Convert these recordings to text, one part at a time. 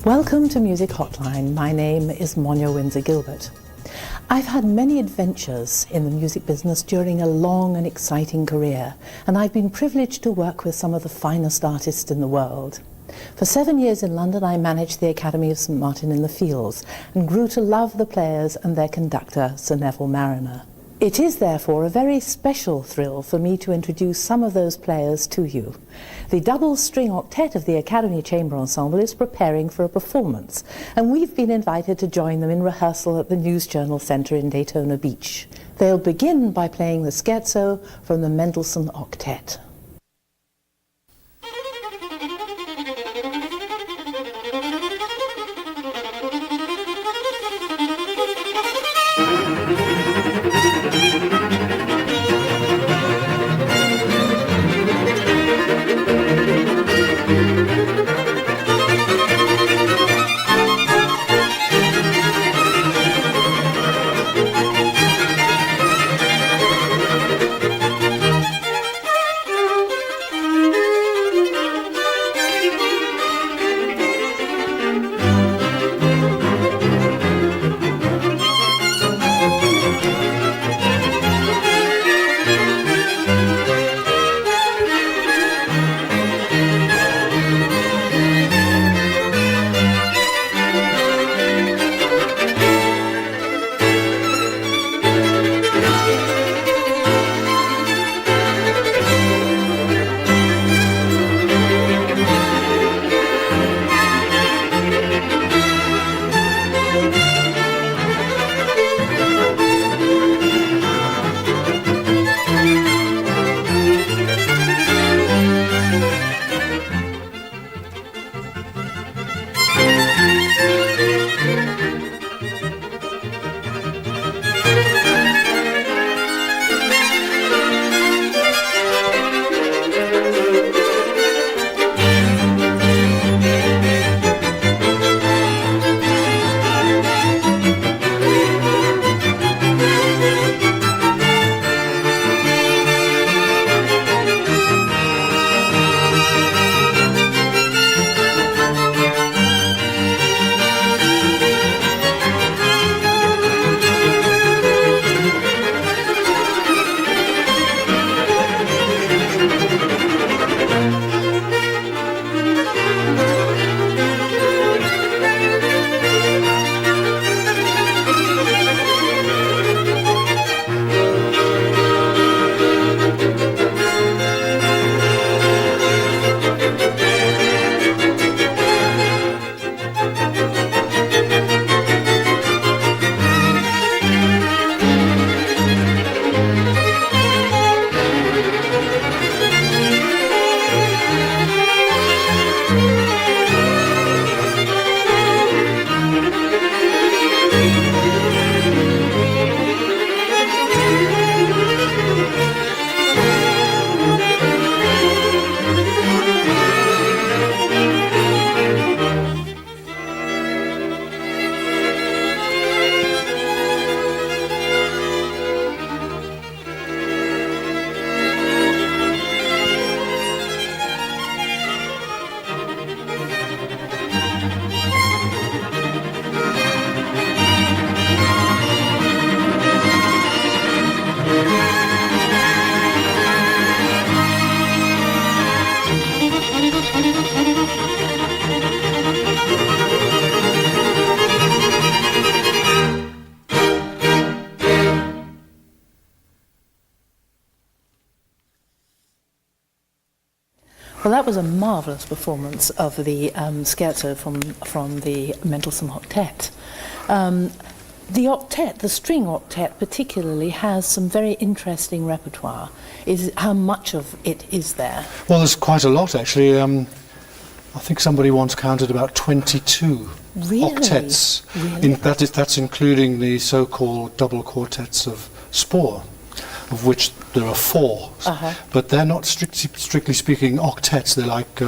Welcome to Music Hotline. My name is Monya Windsor-Gilbert. I've had many adventures in the music business during a long and exciting career, and I've been privileged to work with some of the finest artists in the world. For 7 years in London, I managed the Academy of St Martin in the Fields and grew to love the players and their conductor, Sir Neville Marriner. It is therefore a very special thrill for me to introduce some of those players to you. The double-string octet of the Academy Chamber Ensemble is preparing for a performance, and we've been invited to join them in rehearsal at the News Journal Centre in Daytona Beach. They'll begin by playing the scherzo from the Mendelssohn Octet. Well, that was a marvellous performance of the scherzo from the Mendelssohn Octet. The octet, the string octet particularly, has some very interesting repertoire. How much of it is there? Well, there's quite a lot, actually. I think somebody once counted about 22 octets. Really? That's including the so-called double quartets of Spohr, of which there are 4. But they're not strictly speaking octets. They're like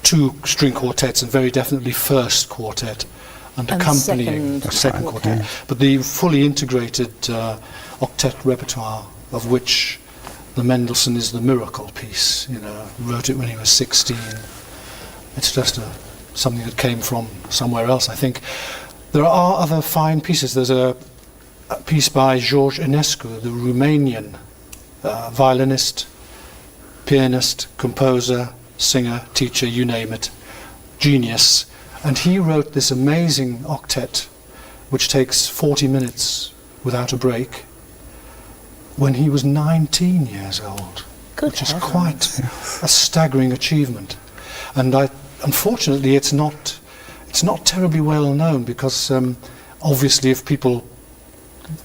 2 string quartets and very definitely first quartet and accompanying second quartet. Okay. But the fully integrated octet repertoire, of which the Mendelssohn is the miracle piece, wrote it when he was 16. It's just a something that came from somewhere else, I think. There are other fine pieces. There's a piece by George Enescu, the Romanian violinist, pianist, composer, singer, teacher, you name it, genius. And he wrote this amazing octet, which takes 40 minutes without a break, when he was 19 years old, which is quite a staggering achievement. And unfortunately, it's not terribly well known, because obviously, if people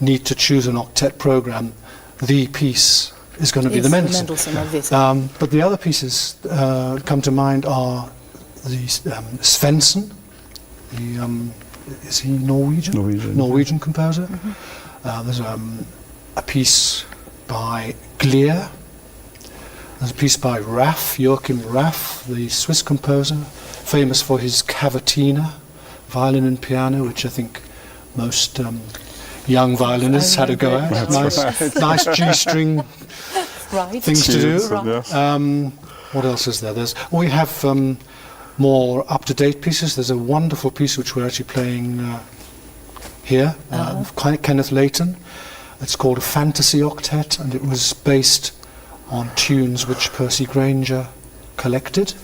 need to choose an octet program, the piece is going to be the Mendelssohn. But the other pieces come to mind are the Svensson. Is he Norwegian? Norwegian composer. There's a piece by Glier. There's a piece by Raff, Joachim Raff, the Swiss composer, famous for his cavatina, violin and piano, which I think most young violinists had a go at. Nice G-string things to do. What else is there? We have more up-to-date pieces. There's a wonderful piece which we're actually playing here, of Kenneth Layton. It's called a Fantasy Octet, and it was based on tunes which Percy Grainger collected.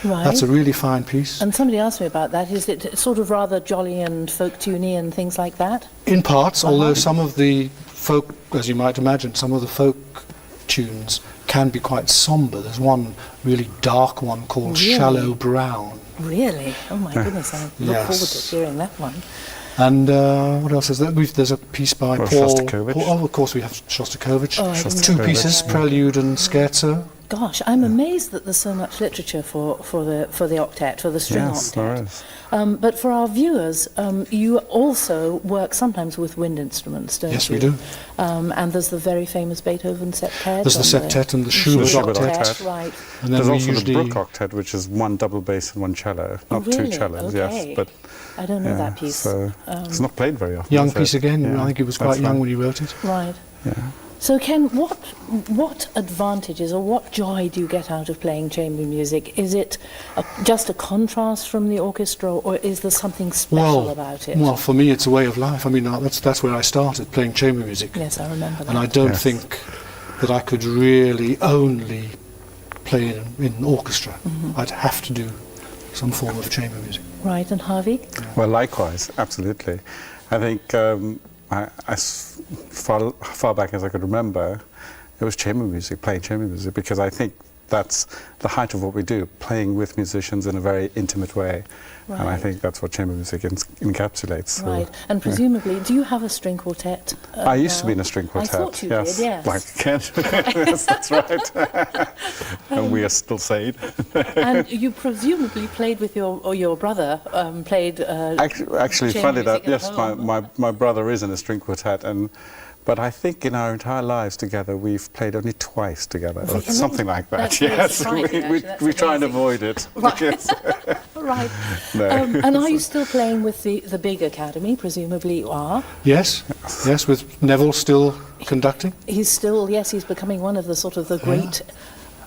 Right. That's a really fine piece. And somebody asked me about that. Is it sort of rather jolly and folk-tuney and things like that? In parts, although some of the folk, as you might imagine, some of the folk tunes can be quite sombre. There's one really dark one called Shallow Brown. Really? Oh my goodness, I look forward to hearing that one. And what else is there? There's a piece by Paul. Oh, of course we have Shostakovich. Two pieces, Prelude and Scherzo. Gosh, I'm amazed that there's so much literature for the octet, for the string octet. There is. But for our viewers, you also work sometimes with wind instruments, don't you? Yes, we do. And there's the very famous Beethoven septet. There's the septet and the Schubert octet. Right. And then there's also the Bruch octet, which is one double bass and one cello, not two cellos. Yes, but I don't know that piece. So it's not played very often. Young piece again. I think he was quite young when he wrote it. Right. Yeah. So Ken, what advantages or what joy do you get out of playing chamber music? Is it just a contrast from the orchestra, or is there something special about it? Well, for me it's a way of life. I mean, that's where I started, playing chamber music. Yes, I remember that. And I don't think that I could really only play in an orchestra. I'd have to do some form of chamber music. Right, and Harvey? Well, likewise, absolutely. I think as far back as I could remember, it was chamber music, playing chamber music, because I think that's the height of what we do, playing with musicians in a very intimate way. Right. And I think that's what chamber music encapsulates. So, right, and presumably, do you have a string quartet? I used to be in a string quartet. I thought you did, yes. Like Ken. Yes, that's right. And we are still sane. And you presumably played with your brother, played Actually, funny that, yes, my brother is in a string quartet, but I think in our entire lives together we've played only twice together, or something like that. Yes, we try and avoid it. Right. Right. No. And are you still playing with the big academy? Presumably you are. Yes, with Neville still conducting. He's becoming one of the sort of the great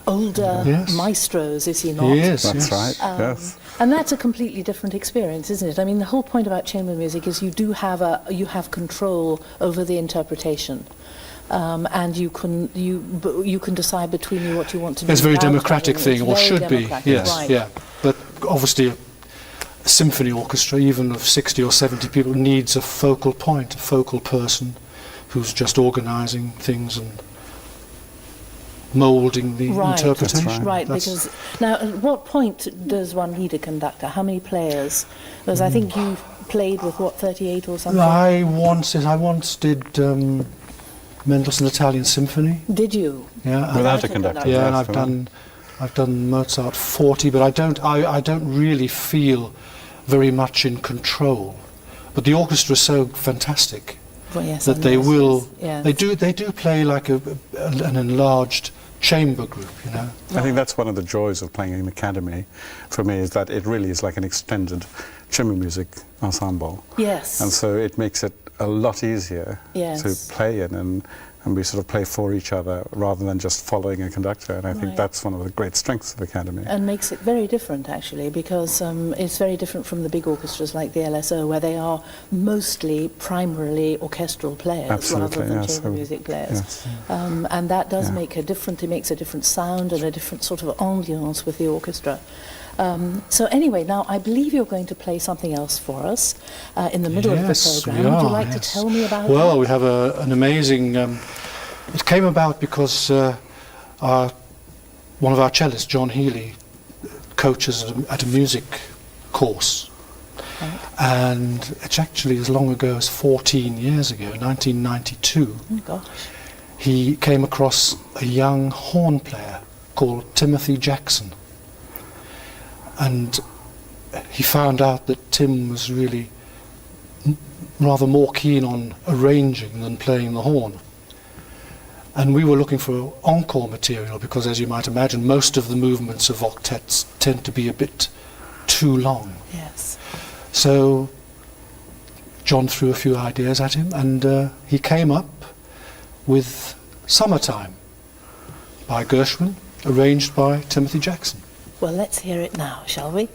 older maestros, is he not? He is. That's right. Yes. And that's a completely different experience, isn't it? I mean, the whole point about chamber music is you have control over the interpretation, and you can decide between you what you want to do. It's a very democratic thing, or should be. Yes, right. But obviously, a symphony orchestra, even of 60 or 70 people, needs a focal point, a focal person, who's just organising things and moulding the interpretation. Right, because now at what point does one need a conductor? How many players? Because I think you played with 38 or something. I once did Mendelssohn's Italian Symphony. Did you? Yeah, without a conductor. Yeah, and I've done Mozart 40, but I don't really feel very much in control. But the orchestra is so fantastic. Well, yes, that they will. Yes. They do play like an enlarged chamber group, you know. I think that's one of the joys of playing in an academy, for me, is that it really is like an extended chamber music ensemble. Yes. And so it makes it a lot easier to play in, and we sort of play for each other rather than just following a conductor. And I think that's one of the great strengths of the Academy. And makes it very different, actually, because it's very different from the big orchestras like the LSO, where they are mostly primarily orchestral players rather than chamber music players. Yes. And that does make a different, it makes a different sound and a different sort of ambiance with the orchestra. So anyway, now I believe you're going to play something else for us in the middle of the program. Would you like to tell me about it? Well, we have an amazing... it came about because one of our cellists, John Healy, coaches at a music course. Right. And it's actually as long ago as 14 years ago, 1992. Oh, gosh. He came across a young horn player called Timothy Jackson. And he found out that Tim was really rather more keen on arranging than playing the horn. And we were looking for encore material because, as you might imagine, most of the movements of octets tend to be a bit too long. Yes. So John threw a few ideas at him, and he came up with Summertime by Gershwin, arranged by Timothy Jackson. Well, let's hear it now, shall we?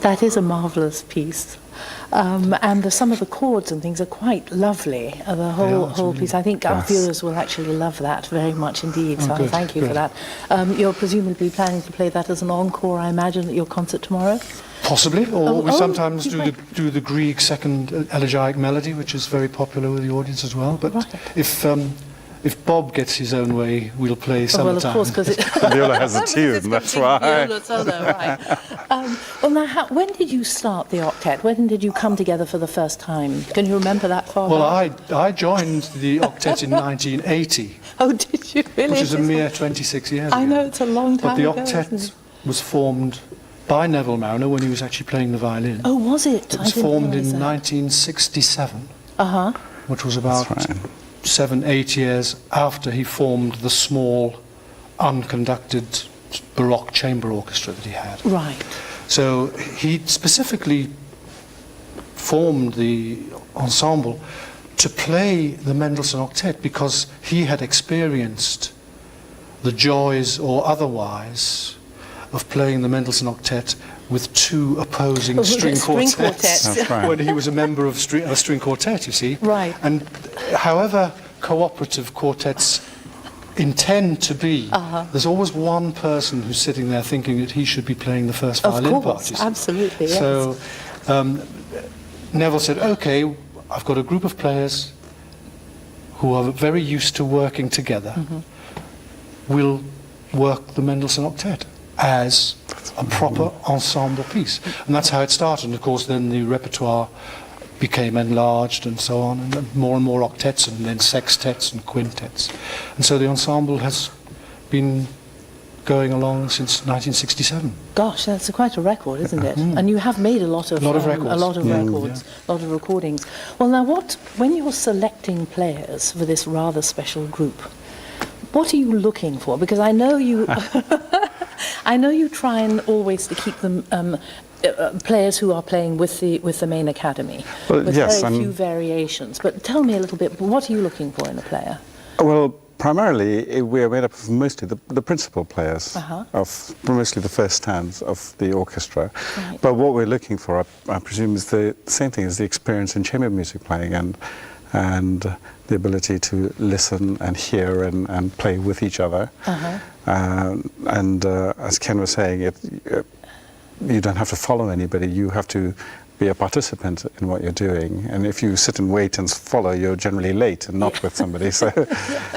That is a marvellous piece. And some of the chords and things are quite lovely. The whole piece. I think our viewers will actually love that very much indeed. So I thank you for that. You're presumably planning to play that as an encore, I imagine, at your concert tomorrow? Possibly, or we sometimes do the Grieg second elegiac melody, which is very popular with the audience as well. But if Bob gets his own way, we'll play Summertime. Well, of course, because Viola has a tune, that's why. Viola solo, right. Well, now, when did you start the Octet? When did you come together for the first time? Can you remember that far back? I joined the Octet in 1980. Oh, did you really? Which is a mere 26 years ago. I know, it's a long time ago. But the Octet was formed by Neville Marriner when he was actually playing the violin. Oh, was it? It was formed in 1967, which was about 7-8 years after he formed the small, unconducted Baroque chamber orchestra that he had. Right. So he specifically formed the ensemble to play the Mendelssohn Octet because he had experienced the joys or otherwise of playing the Mendelssohn Octet with two opposing string quartets. That's right. When he was a member of a string quartet, you see. Right. And however cooperative quartets intend to be, there's always one person who's sitting there thinking that he should be playing the first violin part. Of course, absolutely, yes. So Neville said, OK, I've got a group of players who are very used to working together. We'll work the Mendelssohn Octet as a proper ensemble piece. And that's how it started. And of course then the repertoire became enlarged and so on, and more octets and then sextets and quintets. And so the ensemble has been going along since 1967. Gosh, that's quite a record, isn't it? And you have made a lot of records. a lot of recordings. Well, now, when you're selecting players for this rather special group, what are you looking for? Because I know you, I know you try and always to keep them players who are playing with the main academy, with very few variations. But tell me a little bit. What are you looking for in a player? Well, primarily we are made up of mostly the principal players of mostly the first stands of the orchestra. Right. But what we're looking for, I presume, is the same thing as the experience in chamber music playing and the ability to listen and hear and play with each other. As Ken was saying, you don't have to follow anybody. You have to be a participant in what you're doing. And if you sit and wait and follow, you're generally late and not with somebody. So,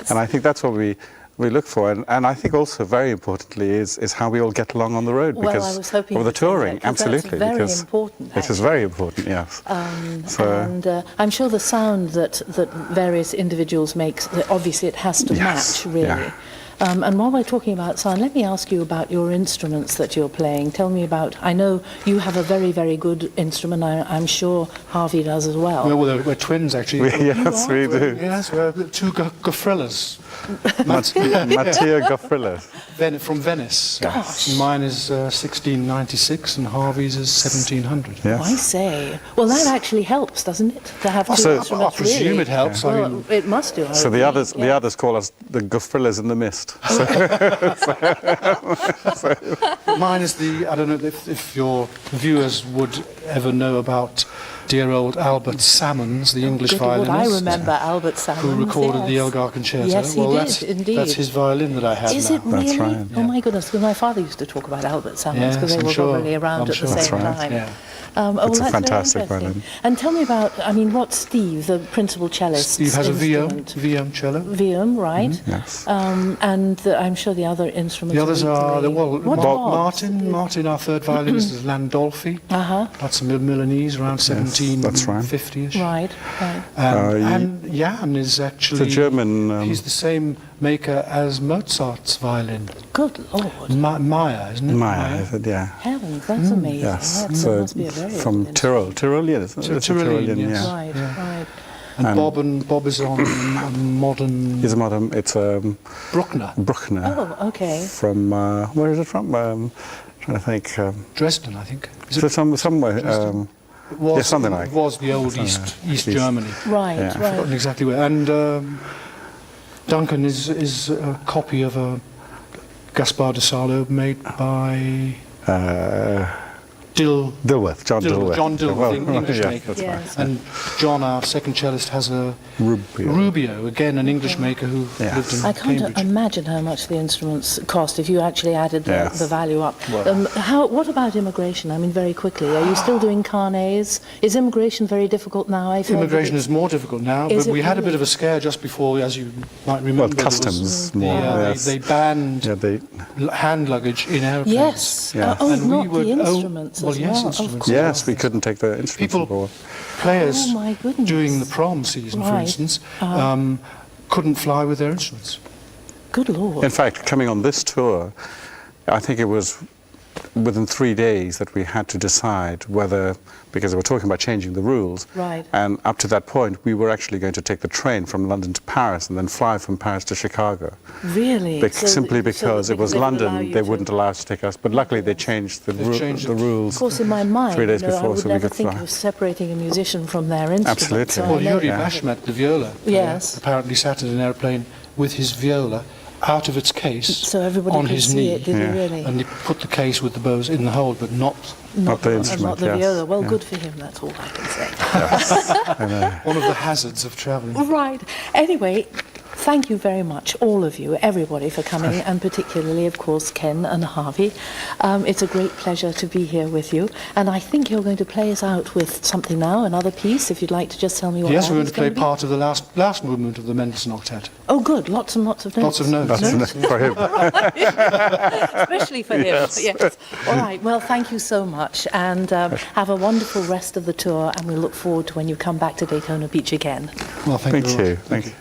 and I think that's what we look for. And I think also very importantly is how we all get along on the road because I was hoping of the touring. Absolutely, that's very important. It is very important. Yes. And I'm sure the sound that various individuals make, obviously it has to match really. Yeah. And while we're talking about sound, let me ask you about your instruments that you're playing. Tell me about, I know you have a very, very good instrument. I'm sure Harvey does as well. Well, we're twins, actually. Yes, we do. Yes, we're two Goffrillas. Mattia Goffrilla. From Venice. Gosh. Mine is 1696 and Harvey's is 1700. Yes. Oh, I say. Well, that actually helps, doesn't it? To have two instruments, I presume really. it helps. Well, I mean, it must do. So the others call us the Goffrillas in the mist. Mine is I don't know if your viewers would ever know about dear old Albert Salmons, the English violinist. I remember Albert Salmons, who recorded the Elgar Concerto. Yes, he did, indeed. That's his violin that I have Is now. it really? That's right. Oh my goodness, because my father used to talk about Albert Salmons because they were probably around at the same time. Yeah. It's a that's fantastic very interesting. violin. And tell me about, what's Steve, the principal cellist? Steve has a Vium cello. Vium, right? Yes. And I'm sure the other instruments. The others are Martin, our third violinist, is Landolfi. That's a Milanese, around 1750-ish. Right. And Jan is actually the German. He's the same maker as Mozart's violin. Good Lord. Meyer, isn't it? Meyer, yeah. Heavens, that's amazing. Yes. That must be a very from Tyrolean, isn't it? Tyrolean, yes. yeah. Right, right. And Bob is on a modern. He's a modern. It's Bruckner. Bruckner. Oh, okay. From where is it from? Trying to think. Dresden, I think. Is it somewhere? It was, something like. It was the old East Germany. Right, Yeah. right. I've forgotten exactly where. And Duncan is a copy of a Gaspar de Salo made by John Dilworth. John Dilworth, Well, English yeah, maker. that's Yes. right. And John, our second cellist, has a Rubio. again an English maker who Yes. lived in I can't Cambridge. imagine how much the instruments cost if you actually added Yes. the value up. Well- What about immigration? I mean, very quickly, are you still doing carnets? Is immigration very difficult now? I've heard that Immigration is more difficult now, Is but it we had a bit really? of a scare just before, as you might remember. Well, there was customs the, more, they, yes. they banned Yeah, they, hand luggage in airplanes. Yes. Yeah. And not we would the own- instruments well, as yes, well. instruments Of as course. yes, we couldn't take the instruments People- on board. Players Oh, my goodness. during the prom season, for Right. instance, couldn't fly with their instruments. Good Lord. In fact, coming on this tour, I think it was within 3 days that we had to decide whether, because they were talking about changing the rules, Right. and up to that point we were actually going to take the train from London to Paris and then fly from Paris to Chicago. Really? Simply because it was they would allow London, you they to- wouldn't allow us to take us. But luckily they changed the, They've changed the it. rules. Of course, in my mind, 3 days I before, would so we never could think fly. of separating a musician from their instrument. Absolutely. So I Well, know Yuri that- Bashmet, the viola player, Yes. apparently sat in an airplane with his viola out of its case So everybody on could his see knee. it, did Yeah. he really? And he put the case with the bows in the hold, but not Not the and instrument, not the yes. viola. Well, Yeah. good for him, that's all I can say. one of the hazards of travelling. Right. Anyway, thank you very much, all of you, everybody, for coming, and particularly, of course, Ken and Harvey. It's a great pleasure to be here with you. And I think you're going to play us out with something now, another piece, if you'd like to just tell me what Yes, that we're going is to play be. part of the last movement of the Mendelssohn Octet. Oh, good. Lots and lots of notes. Lots of notes. That's for him. Especially for him. Yes. All right. Well, thank you so much, and have a wonderful rest of the tour. And we look forward to when you come back to Daytona Beach again. Well, thank Thank you. very you. much. Thank you.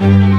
you.